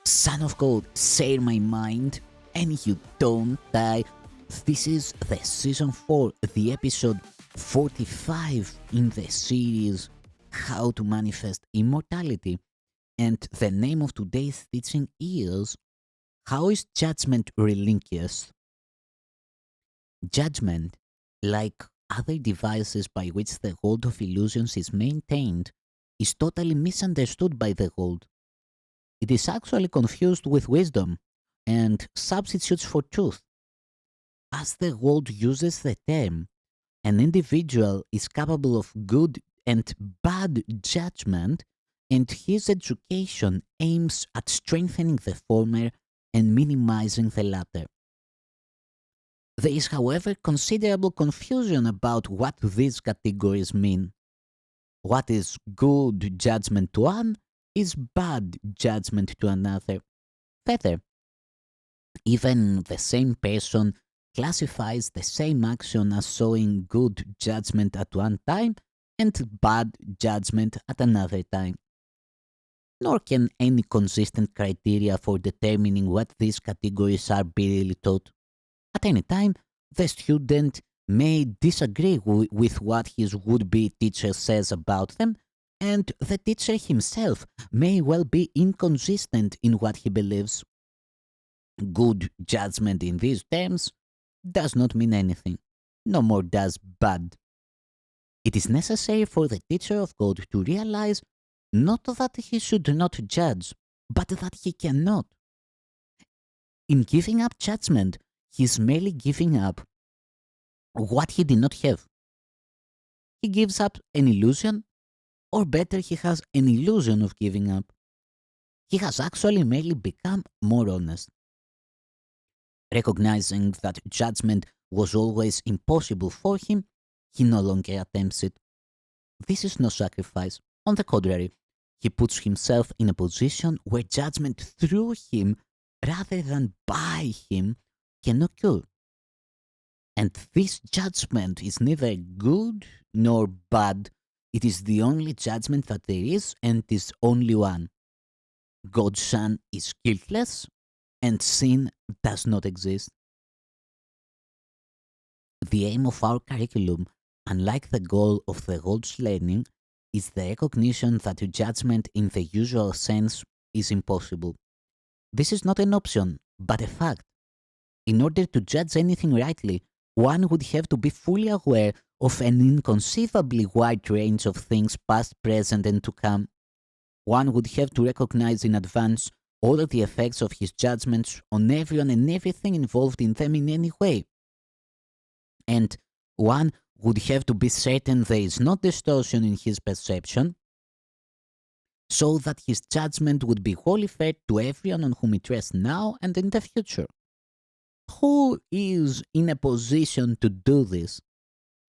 Son of God, share my mind, and you don't die. This is the season 4, the episode 45 in the series How to Manifest Immortality. And the name of today's teaching is How is Judgment Relinquished? Judgment, like other devices by which the world of illusions is maintained, is totally misunderstood by the world. It is actually confused with wisdom and substitutes for truth. As the world uses the term, an individual is capable of good and bad judgment, and his education aims at strengthening the former and minimizing the latter. There is, however, considerable confusion about what these categories mean. What is good judgment to one is bad judgment to another. Further, even the same person classifies the same action as showing good judgment at one time and bad judgment at another time. Nor can any consistent criteria for determining what these categories are be really taught. At any time, the student may disagree with what his would-be teacher says about them, and the teacher himself may well be inconsistent in what he believes. Good judgment in these terms does not mean anything, no more does bad. It is necessary for the teacher of God to realize not that he should not judge, but that he cannot. In giving up judgment, he is merely giving up what he did not have. He gives up an illusion, or better, he has an illusion of giving up. He has actually merely become more honest. Recognizing that judgment was always impossible for him, he no longer attempts it. This is no sacrifice. On the contrary, he puts himself in a position where judgment through him, rather than by him, can occur. And this judgment is neither good nor bad. It is the only judgment that there is, and is only one. God's Son is guiltless, and sin does not exist. The aim of our curriculum, unlike the goal of the world's learning, is the recognition that judgment in the usual sense is impossible. This is not an option, but a fact. In order to judge anything rightly, one would have to be fully aware of an inconceivably wide range of things past, present, and to come. One would have to recognize in advance all of the effects of his judgments on everyone and everything involved in them in any way. And one would have to be certain there is no distortion in his perception, so that his judgment would be wholly fair to everyone on whom it rests now and in the future. Who is in a position to do this?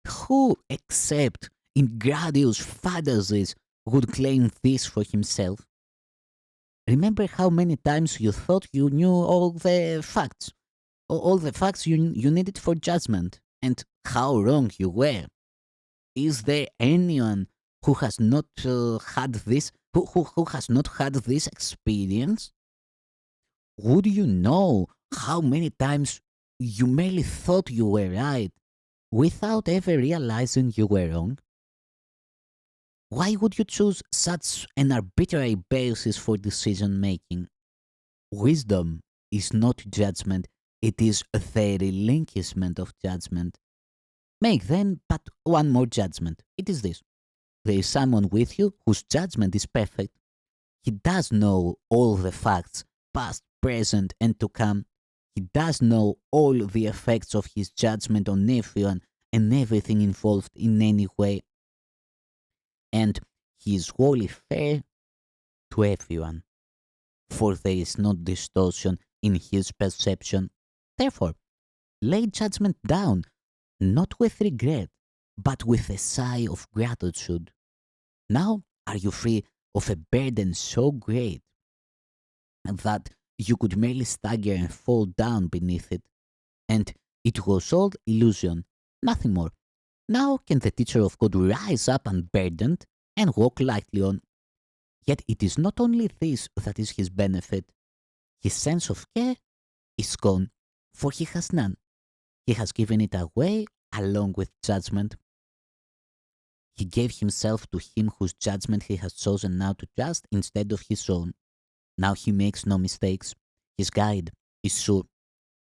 Who, except in grandiose fantasies, would claim this for himself? Remember how many times you thought you knew all the facts, all the facts you needed for judgment, and how wrong you were. Is there anyone who has not had this, who has not had this experience? Would you know how many times you merely thought you were right without ever realizing you were wrong? Why would you choose such an arbitrary basis for decision making? Wisdom is not judgment, it is the relinquishment of judgment. Make then but one more judgment. It is this: there is someone with you whose judgment is perfect. He does know all the facts, past, present, and to come. He does know all the effects of his judgment on everyone and everything involved in any way. And he is wholly fair to everyone, for there is no distortion in his perception. Therefore, lay judgment down, not with regret, but with a sigh of gratitude. Now are you free of a burden so great that you could merely stagger and fall down beneath it, and it was all illusion, nothing more. Now can the teacher of God rise up unburdened and walk lightly on. Yet it is not only this that is his benefit. His sense of care is gone, for he has none. He has given it away along with judgment. He gave himself to him whose judgment he has chosen now to trust instead of his own. Now he makes no mistakes. His guide is sure.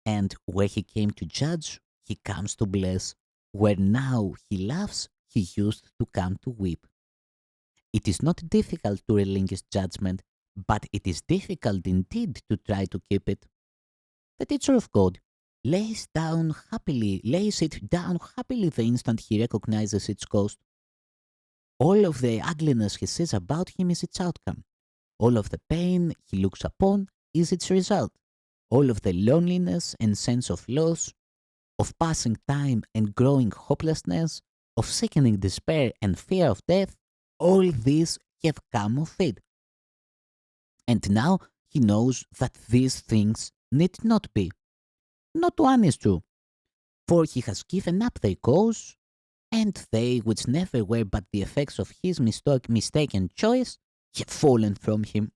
And where he came to judge, he comes to bless. Where now he laughs, he used to come to weep. It is not difficult to relinquish judgment, but it is difficult indeed to try to keep it. The teacher of God lays it down happily the instant he recognizes its cost. All of the ugliness he sees about him is its outcome. All of the pain he looks upon is its result. All of the loneliness and sense of loss, of passing time and growing hopelessness, of sickening despair and fear of death, all these have come of it. And now he knows that these things need not be. Not one is true, for he has given up their cause, and they which never were but the effects of his mistaken choice have fallen from him.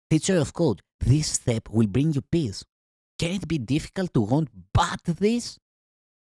Teacher of God, this step will bring you peace. Can it be difficult to want but this?